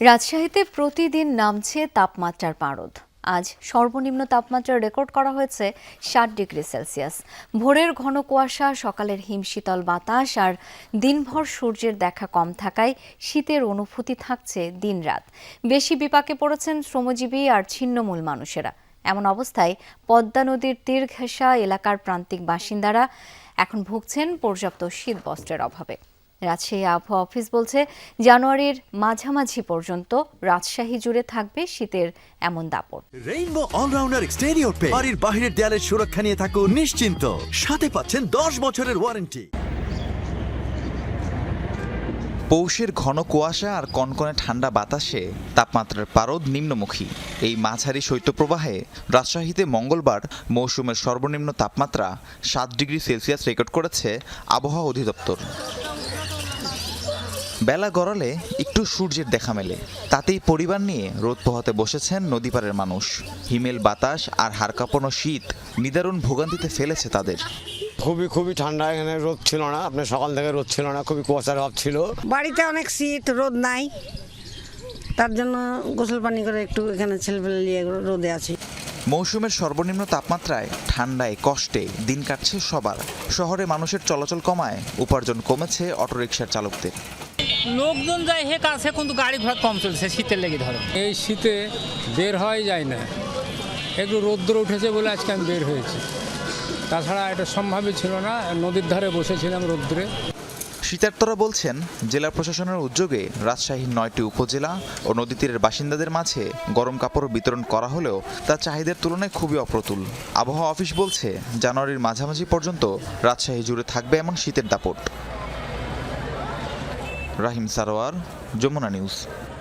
রাজশাহীতে প্রতিদিন নামছে তাপমাত্রার পারদ। আজ সর্বনিম্ন তাপমাত্রা রেকর্ড করা হয়েছে 7 ডিগ্রি সেলসিয়াস। ভোরের ঘন কুয়াশা, সকালের হিমশীতল বাতাস আর দিনভর সূর্যের দেখা কম থাকায় শীতের অনুভূতি থাকছে দিনরাত। বেশি বিপাকে পড়েছেন শ্রমজীবী আর ছিন্নমূল মানুষেরা। এমন অবস্থায় পদ্মা নদীর তীর ঘেঁষা এলাকার প্রান্তিক বাসিন্দারা এখন ভুগছেন পর্যাপ্ত শীতবস্ত্রের অভাবে। রাজশাহী আবহাওয়া অফিস বলছে, জানুয়ারির মাঝামাঝি পর্যন্ত রাজশাহী জুড়ে থাকবে শীতের এমন দাপট। রেইনবো অলরাউন্ডার এক্সটেরিয়র পেইন্ট বাড়ির বাহিরের দেয়ালের সুরক্ষা নিয়ে থাকুন নিশ্চিন্ত। সাথে পাচ্ছেন 10 বছরের ওয়ারেন্টি। পৌষের ঘন কুয়াশা আর কনকনে ঠান্ডা বাতাসে তাপমাত্রার পারদ নিম্নমুখী। এই মাঝারি শৈত্যপ্রবাহে রাজশাহীতে মঙ্গলবার মৌসুমের সর্বনিম্ন তাপমাত্রা 7 ডিগ্রি সেলসিয়াস রেকর্ড করেছে আবহাওয়া অধিদপ্তর। বেলা গড়ালে একটু সূর্যের দেখা মেলে, তাতেই পরিবার নিয়ে রোদ পোহাতে বসেছেন নদীপাড়ের মানুষ। হিমেল বাতাস আর হাড় কাঁপানো শীত নিদারুণ ভোগান্তিতে ফেলেছে তাদের। খুবই ঠান্ডা, এখানে রোদ ছিল না, আপনার সকাল থেকে রোদ ছিল না, খুবই কুয়াশার ভাব ছিল। বাড়িতে অনেক শীত, রোদ নাই, তার জন্য গোসল পানি করে একটু এখানে ছেলেপেলে নিয়ে রোদে আছি। মৌসুমের সর্বনিম্ন তাপমাত্রায় ঠান্ডায় কষ্টে দিন কাটছে সবার। শহরে মানুষের চলাচল কমায় উপার্জন কমেছে অটোরিকশার চালকদের। লোকজন যায় হে কাছে, কিন্তু গাড়ি ঘোড়া কম চলছে শীতের লেগে ধরে। এই শীতে বের হওয়াই যায় না, একটু রৌদ্র উঠেছে বলে আজকে আমি বের হয়েছি, তাছাড়া এটা সম্ভবই ছিল না। নদীর ধারে বসেছিলাম রৌদ্রে। শীতার্তরা বলছেন, জেলা প্রশাসনের উদ্যোগে রাজশাহীর 9টি উপজেলা ও নদী তীরের বাসিন্দাদের মাঝে গরম কাপড় বিতরণ করা হলেও তা চাহিদার তুলনায় খুবই অপ্রতুল। আবহাওয়া অফিস বলছে, জানুয়ারির মাঝামাঝি পর্যন্ত রাজশাহী জুড়ে থাকবে এমন শীতের দাপট। রাহিম সারোয়ার, যমুনা নিউজ।